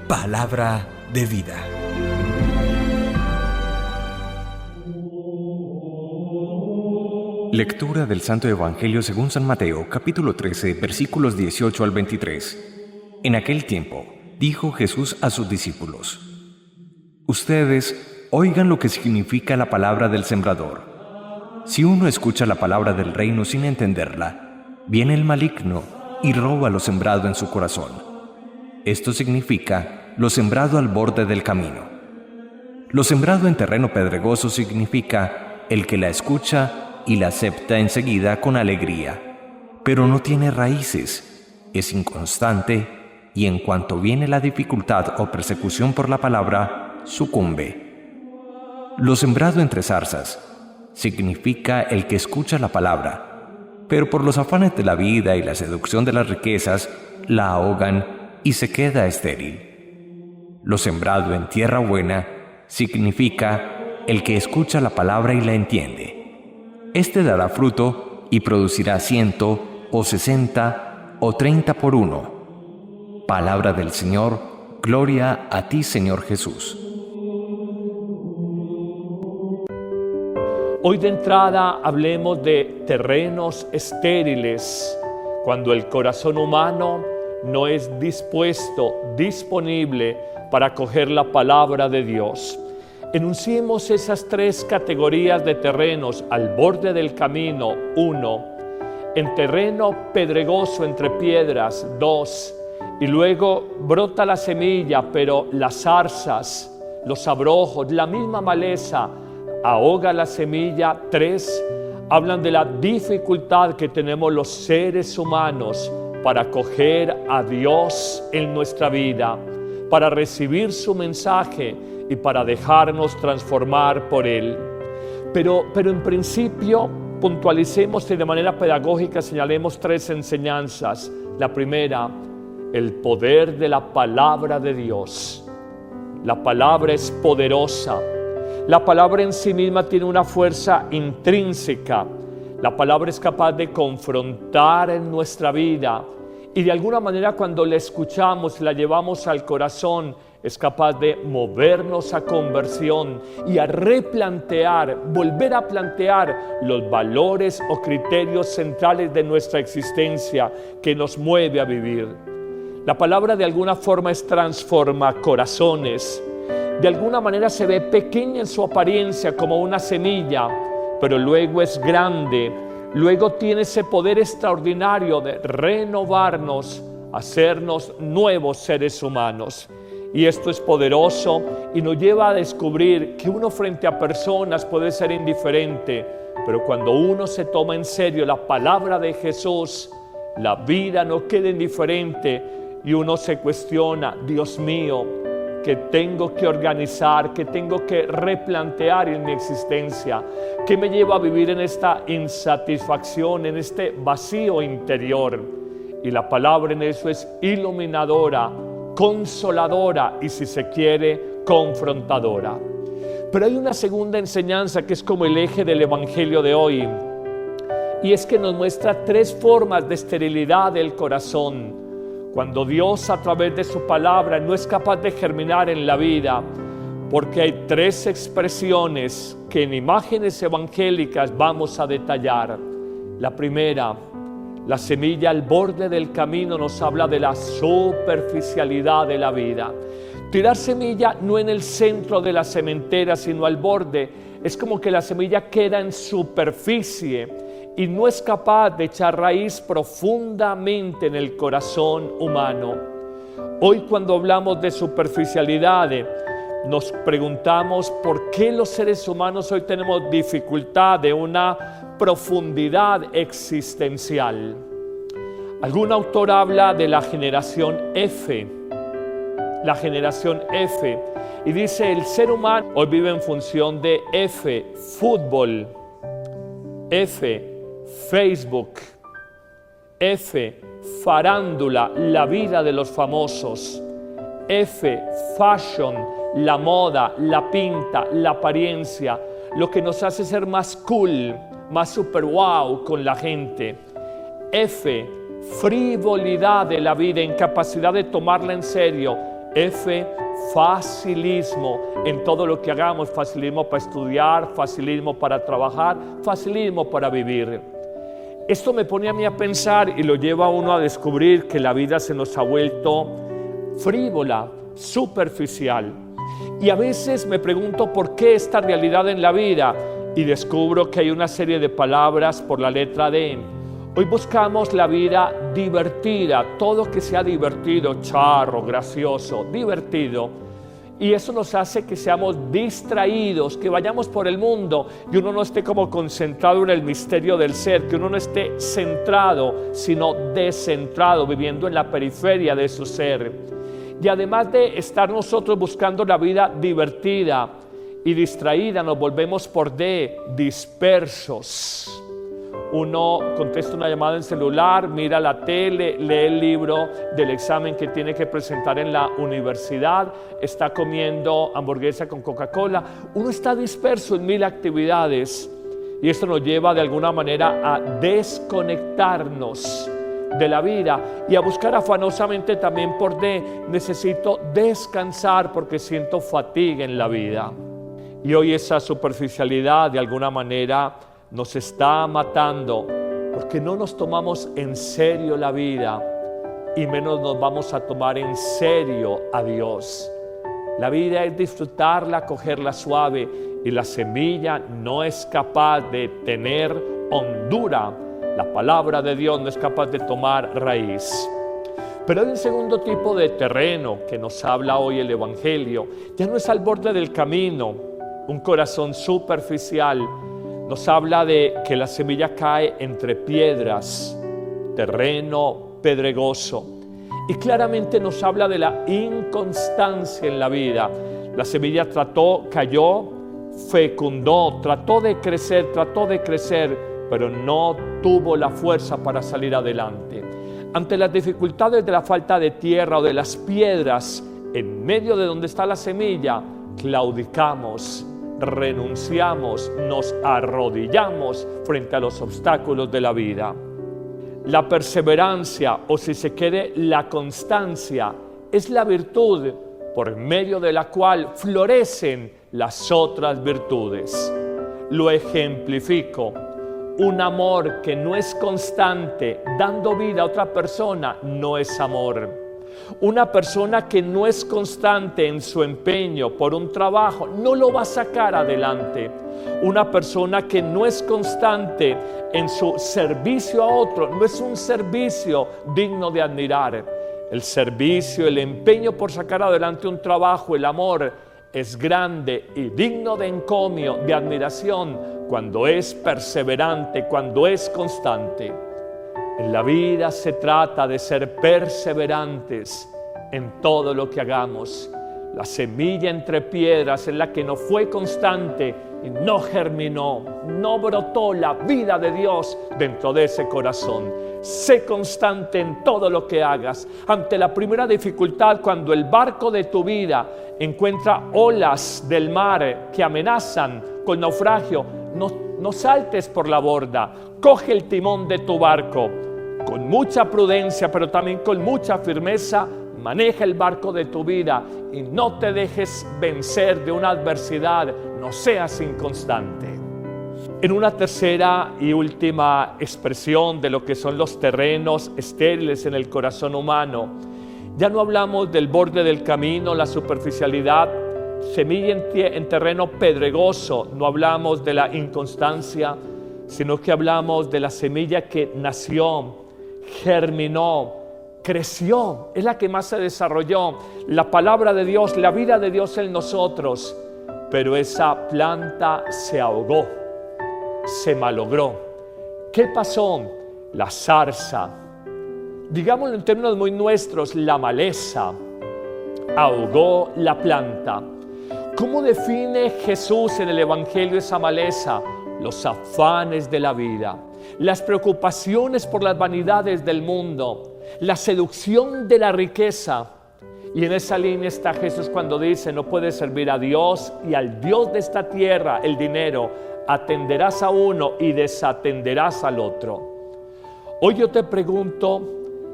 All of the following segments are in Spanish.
Palabra de vida. Lectura del Santo Evangelio según San Mateo, capítulo 13, versículos 18 al 23. En aquel tiempo, dijo Jesús a sus discípulos: Ustedes oigan lo que significa la palabra del sembrador. Si uno escucha la palabra del reino sin entenderla, viene el maligno y roba lo sembrado en su corazón. Esto significa lo sembrado al borde del camino. Lo sembrado en terreno pedregoso significa el que la escucha y la acepta enseguida con alegría, pero no tiene raíces, es inconstante y en cuanto viene la dificultad o persecución por la palabra, sucumbe. Lo sembrado entre zarzas significa el que escucha la palabra, pero por los afanes de la vida y la seducción de las riquezas, la ahogan y se queda estéril. Lo sembrado en tierra buena significa el que escucha la palabra y la entiende. Este dará fruto y producirá 100 o 60 o 30 por uno. Palabra del Señor, gloria a ti, Señor Jesús. Hoy de entrada hablemos de terrenos estériles, cuando el corazón humano no es disponible para acoger la palabra de Dios. Enunciemos esas tres categorías de terrenos: al borde del camino, 1, en terreno pedregoso entre piedras, 2, y luego brota la semilla, pero las zarzas, los abrojos, la misma maleza ahoga la semilla, 3, hablan de la dificultad que tenemos los seres humanos para acoger a Dios en nuestra vida, para recibir su mensaje y para dejarnos transformar por Él. Pero en principio, puntualicemos y de manera pedagógica señalemos 3 enseñanzas. La primera, el poder de la palabra de Dios. La palabra es poderosa. La palabra en sí misma tiene una fuerza intrínseca. La palabra es capaz de confrontar en nuestra vida y de alguna manera cuando la escuchamos, la llevamos al corazón, es capaz de movernos a conversión y a replantear, volver a plantear los valores o criterios centrales de nuestra existencia que nos mueve a vivir. La palabra de alguna forma transforma corazones. De alguna manera se ve pequeña en su apariencia como una semilla, pero luego es grande, luego tiene ese poder extraordinario de renovarnos, hacernos nuevos seres humanos. Y esto es poderoso y nos lleva a descubrir que uno frente a personas puede ser indiferente, pero cuando uno se toma en serio la palabra de Jesús, la vida no queda indiferente y uno se cuestiona: Dios mío, ¿qué tengo que organizar? ¿Qué tengo que replantear en mi existencia? ¿Qué me lleva a vivir en esta insatisfacción, en este vacío interior? Y la palabra en eso es iluminadora, consoladora y, si se quiere, confrontadora. Pero hay una segunda enseñanza que es como el eje del Evangelio de hoy, y es que nos muestra 3 formas de esterilidad del corazón. Cuando Dios a través de su palabra no es capaz de germinar en la vida, porque hay 3 expresiones que en imágenes evangélicas vamos a detallar. La primera, la semilla al borde del camino, nos habla de la superficialidad de la vida. Tirar semilla no en el centro de la sementera, sino al borde. Es como que la semilla queda en superficie y no es capaz de echar raíz profundamente en el corazón humano. Hoy, cuando hablamos de superficialidad, nos preguntamos por qué los seres humanos hoy tenemos dificultad de una profundidad existencial. Algún autor habla de la generación F, y dice: el ser humano hoy vive en función de F, fútbol; F, Facebook; F, farándula, la vida de los famosos; F, fashion, la moda, la pinta, la apariencia, lo que nos hace ser más cool, más super wow con la gente. F, frivolidad de la vida, incapacidad de tomarla en serio. F, facilismo en todo lo que hagamos, facilismo para estudiar, facilismo para trabajar, facilismo para vivir. Esto me pone a mí a pensar y lo lleva a uno a descubrir que la vida se nos ha vuelto frívola, superficial. Y a veces me pregunto por qué esta realidad en la vida y descubro que hay una serie de palabras por la letra D. Hoy buscamos la vida divertida, todo que sea divertido, charro, gracioso, divertido. Y eso nos hace que seamos distraídos, que vayamos por el mundo y uno no esté como concentrado en el misterio del ser, que uno no esté centrado, sino descentrado, viviendo en la periferia de su ser. Y además de estar nosotros buscando la vida divertida y distraída, nos volvemos por D, dispersos. Uno contesta una llamada en celular, mira la tele, lee el libro del examen que tiene que presentar en la universidad, está comiendo hamburguesa con Coca-Cola. Uno está disperso en mil actividades y esto nos lleva de alguna manera a desconectarnos de la vida y a buscar afanosamente también por D. Necesito descansar porque siento fatiga en la vida. Y hoy esa superficialidad de alguna manera nos está matando porque no nos tomamos en serio la vida y menos nos vamos a tomar en serio a Dios. La vida es disfrutarla, cogerla suave y la semilla no es capaz de tener hondura. La palabra de Dios no es capaz de tomar raíz. Pero hay un segundo tipo de terreno que nos habla hoy el Evangelio. Ya no es al borde del camino, un corazón superficial. Nos habla de que la semilla cae entre piedras, terreno pedregoso. Y claramente nos habla de la inconstancia en la vida. La semilla cayó, fecundó, trató de crecer, pero no tuvo la fuerza para salir adelante. Ante las dificultades de la falta de tierra o de las piedras, en medio de donde está la semilla, claudicamos, renunciamos, nos arrodillamos frente a los obstáculos de la vida. La perseverancia, o si se quiere, la constancia, es la virtud por medio de la cual florecen las otras virtudes. Lo ejemplifico. Un amor que no es constante, dando vida a otra persona, no es amor. Una persona que no es constante en su empeño por un trabajo, no lo va a sacar adelante. Una persona que no es constante en su servicio a otro, no es un servicio digno de admirar. El servicio, el empeño por sacar adelante un trabajo, el amor, es grande y digno de encomio, de admiración, cuando es perseverante, cuando es constante. En la vida se trata de ser perseverantes en todo lo que hagamos. La semilla entre piedras es la que no fue constante y no germinó, no brotó la vida de Dios dentro de ese corazón. Sé constante en todo lo que hagas. Ante la primera dificultad, cuando el barco de tu vida encuentra olas del mar que amenazan con naufragio, no saltes por la borda. Coge el timón de tu barco. Con mucha prudencia, pero también con mucha firmeza, maneja el barco de tu vida y no te dejes vencer de una adversidad, no seas inconstante. En una tercera y última expresión de lo que son los terrenos estériles en el corazón humano, ya no hablamos del borde del camino, la superficialidad, semilla en terreno pedregoso, no hablamos de la inconstancia, sino que hablamos de la semilla que nació, germinó, creció, es la que más se desarrolló, la palabra de Dios, la vida de Dios en nosotros, pero esa planta se ahogó, se malogró. ¿Qué pasó? La zarza, digámoslo en términos muy nuestros, la maleza, ahogó la planta. ¿Cómo define Jesús en el Evangelio esa maleza? Los afanes de la vida, las preocupaciones por las vanidades del mundo, la seducción de la riqueza. Y en esa línea está Jesús cuando dice: no puedes servir a Dios y al Dios de esta tierra, el dinero. Atenderás a uno y desatenderás al otro. Hoy yo te pregunto,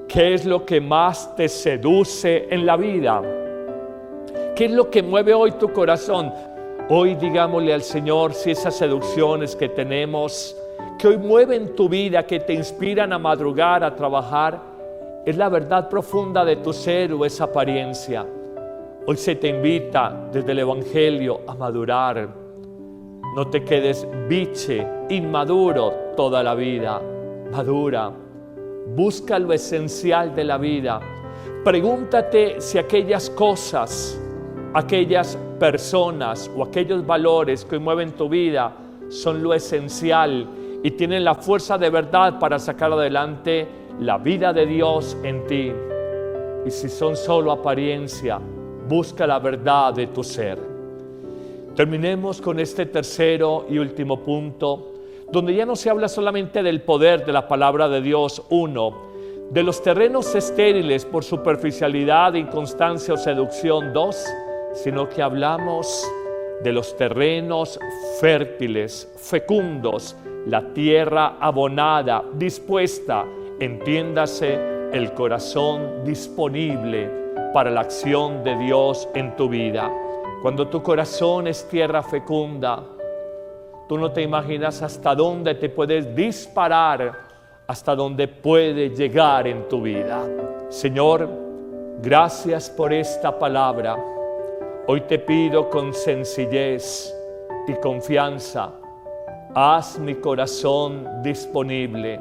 ¿qué es lo que más te seduce en la vida? ¿Qué es lo que mueve hoy tu corazón? Hoy digámosle al Señor si esas seducciones que tenemos, que hoy mueven tu vida, que te inspiran a madrugar, a trabajar, es la verdad profunda de tu ser o esa apariencia. Hoy se te invita desde el Evangelio a madurar. No te quedes biche, inmaduro toda la vida. Madura. Busca lo esencial de la vida. Pregúntate si aquellas cosas, aquellas personas o aquellos valores que hoy mueven tu vida son lo esencial y tienen la fuerza de verdad para sacar adelante la vida de Dios en ti. Y si son solo apariencia, busca la verdad de tu ser. Terminemos con este tercero y último punto, donde ya no se habla solamente del poder de la palabra de Dios, de los terrenos estériles por superficialidad, inconstancia o seducción, sino que hablamos de los terrenos fértiles, fecundos, la tierra abonada, dispuesta, entiéndase, el corazón disponible para la acción de Dios en tu vida. Cuando tu corazón es tierra fecunda, tú no te imaginas hasta dónde te puedes disparar, hasta dónde puede llegar en tu vida. Señor, gracias por esta palabra. Hoy te pido con sencillez y confianza, haz mi corazón disponible,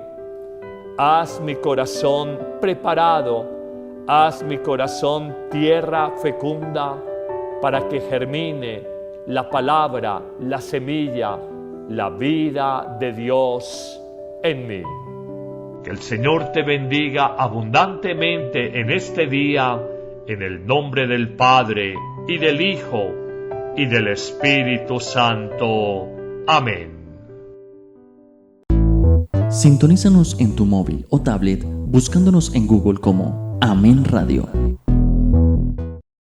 haz mi corazón preparado, haz mi corazón tierra fecunda para que germine la palabra, la semilla, la vida de Dios en mí. Que el Señor te bendiga abundantemente en este día, en el nombre del Padre, y del Hijo, y del Espíritu Santo. Amén. Sintonízanos en tu móvil o tablet buscándonos en Google como Amén Radio.